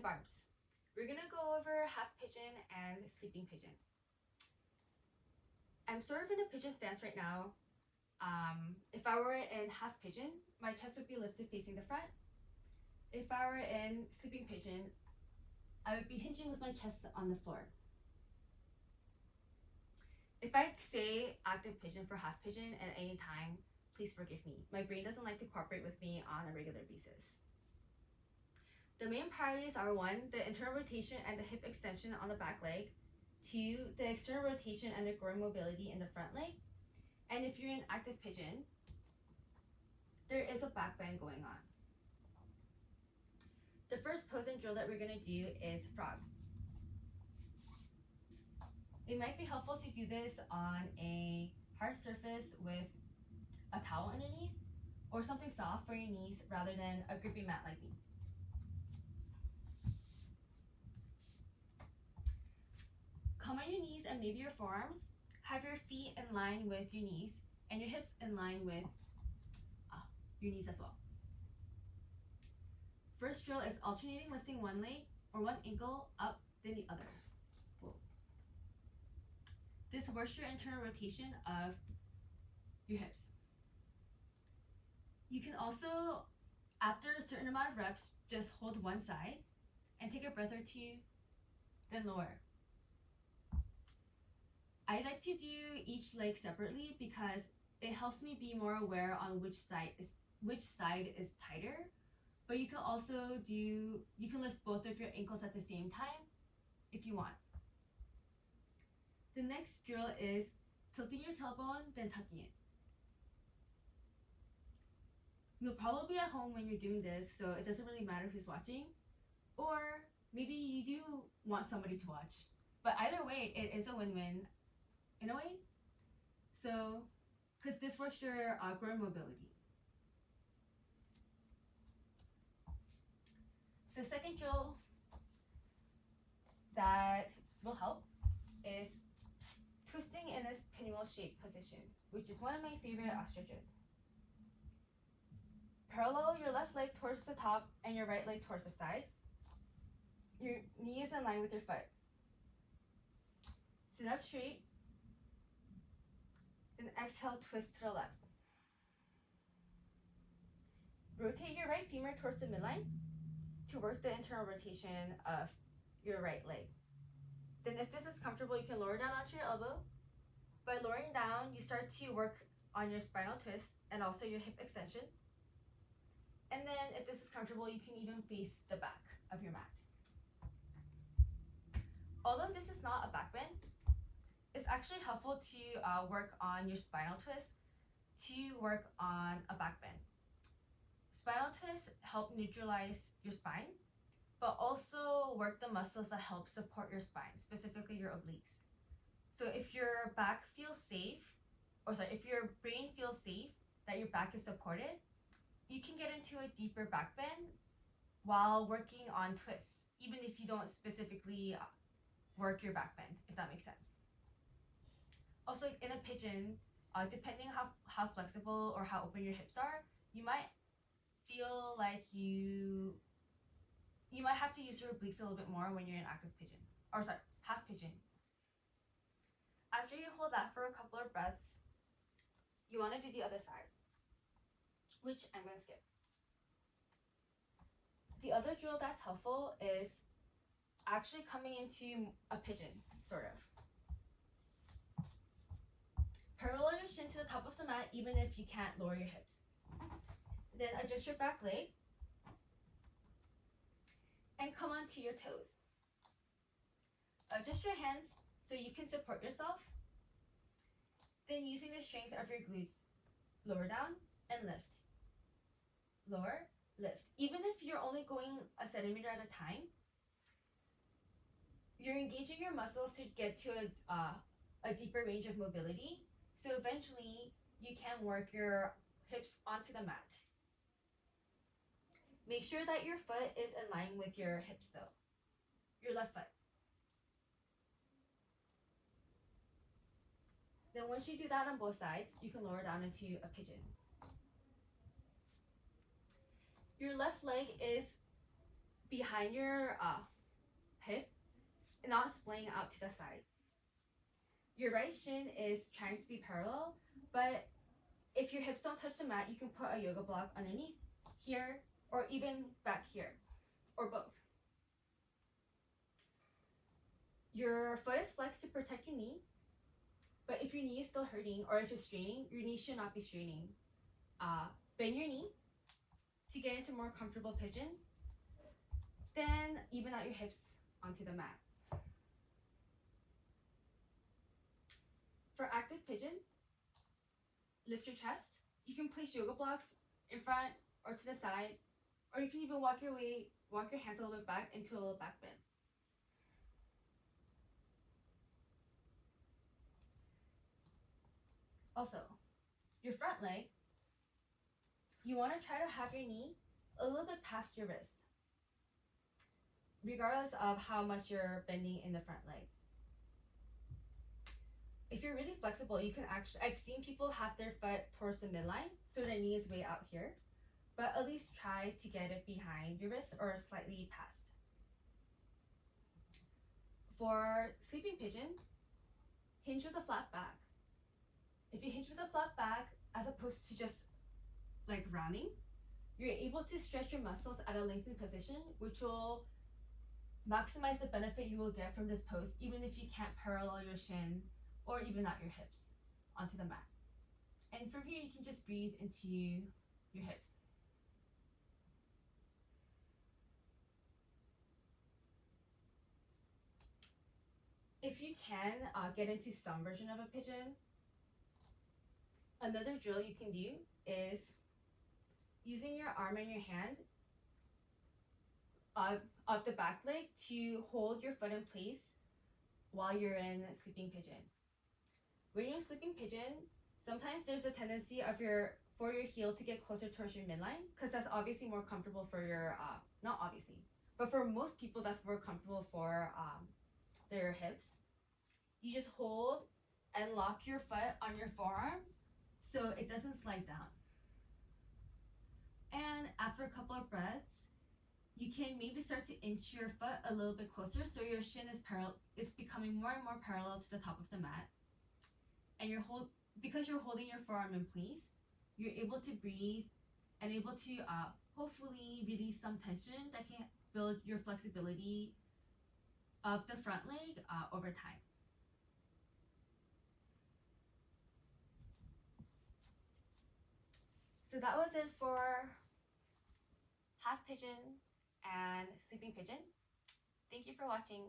barbs. We're gonna go over half pigeon and sleeping pigeon. I'm sort of in a pigeon stance right now. If I were in half pigeon, my chest would be lifted facing the front. If I were in sleeping pigeon, I would be hinging with my chest on the floor. If I say active pigeon for half pigeon at any time, please forgive me. My brain doesn't like to cooperate with me on a regular basis. The main priorities are 1, the internal rotation and the hip extension on the back leg, 2, the external rotation and the groin mobility in the front leg, and if you're in active pigeon, there is a back bend going on. The first pose and drill that we're going to do is frog. It might be helpful to do this on a hard surface with a towel underneath or something soft for your knees rather than a grippy mat like me. Come on your knees and maybe your forearms. Have your feet in line with your knees and your hips in line with your knees as well. First drill is alternating lifting one leg or one ankle up, then the other. Whoa. This works your internal rotation of your hips. You can also, after a certain amount of reps, just hold one side and take a breath or two, then lower. I like to do each leg separately because it helps me be more aware on which side is tighter. But you can also lift both of your ankles at the same time if you want. The next drill is tilting your tailbone, then tucking it. You'll probably be at home when you're doing this, so it doesn't really matter who's watching. Or maybe you do want somebody to watch. But either way, it is a win-win in a way. So, because this works your groin mobility. The second drill that will help is twisting in this pinwheel shape position, which is one of my favorite ostriches. Parallel your left leg towards the top and your right leg towards the side. Your knee is in line with your foot. Sit up straight. Then exhale, twist to the left. Rotate your right femur towards the midline to work the internal rotation of your right leg. Then if this is comfortable, you can lower down onto your elbow. By lowering down, you start to work on your spinal twist and also your hip extension. And then if this is comfortable, you can even face the back of your mat. Although this is not a back bend, it's actually helpful to work on your spinal twist to work on a back bend. Spinal twists help neutralize your spine, but also work the muscles that help support your spine, specifically your obliques. So if your back feels safe, if your brain feels safe that your back is supported, you can get into a deeper back bend while working on twists, even if you don't specifically work your back bend, if that makes sense. Also, in a pigeon, depending how flexible or how open your hips are, you might feel like you might have to use your obliques a little bit more when you're in active pigeon, half pigeon. After you hold that for a couple of breaths, you want to do the other side, which I'm going to skip. The other drill that's helpful is actually coming into a pigeon, sort of. Parallel your shin to the top of the mat, even if you can't lower your hips. Then adjust your back leg and come onto your toes. Adjust your hands so you can support yourself. Then using the strength of your glutes, lower down and lift. Lower, lift. Even if you're only going a centimeter at a time, you're engaging your muscles to get to a deeper range of mobility. So eventually you can work your hips onto the mat. Make sure that your foot is in line with your hips though, your left foot. Then once you do that on both sides, you can lower down into a pigeon. Your left leg is behind your hip and not splaying out to the side. Your right shin is trying to be parallel, but if your hips don't touch the mat, you can put a yoga block underneath here or even back here or both. Your foot is flexed to protect your knee, but if your knee is still hurting or if it's straining, your knee should not be straining. Bend your knee to get into more comfortable pigeon. Then even out your hips onto the mat. For active pigeon, lift your chest. You can place yoga blocks in front or to the side, or you can even walk your hands a little bit back into a little back bend. Also, your front leg, you want to try to have your knee a little bit past your wrist, regardless of how much you're bending in the front leg. If you're really flexible, you can actually, I've seen people have their foot towards the midline, so their knee is way out here, but at least try to get it behind your wrist or slightly past. For sleeping pigeon, hinge with a flat back. If you hinge with a flat back, as opposed to just like rounding, you're able to stretch your muscles at a lengthened position, which will maximize the benefit you will get from this pose, even if you can't parallel your shin or even out your hips onto the mat. And from here, you can just breathe into your hips. If you can get into some version of a pigeon, another drill you can do is using your arm and your hand of the back leg to hold your foot in place while you're in sleeping pigeon. When you're in sleeping pigeon, sometimes there's a tendency for your heel to get closer towards your midline, because that's obviously more comfortable for your not obviously, but for most people that's more comfortable for their hips. You just hold and lock your foot on your forearm so it doesn't slide down. And after a couple of breaths, you can maybe start to inch your foot a little bit closer so your shin is becoming more and more parallel to the top of the mat. And because you're holding your forearm in place, you're able to breathe and able to hopefully release some tension that can build your flexibility of the front leg over time. So that was it for half pigeon and sleeping pigeon. Thank you for watching.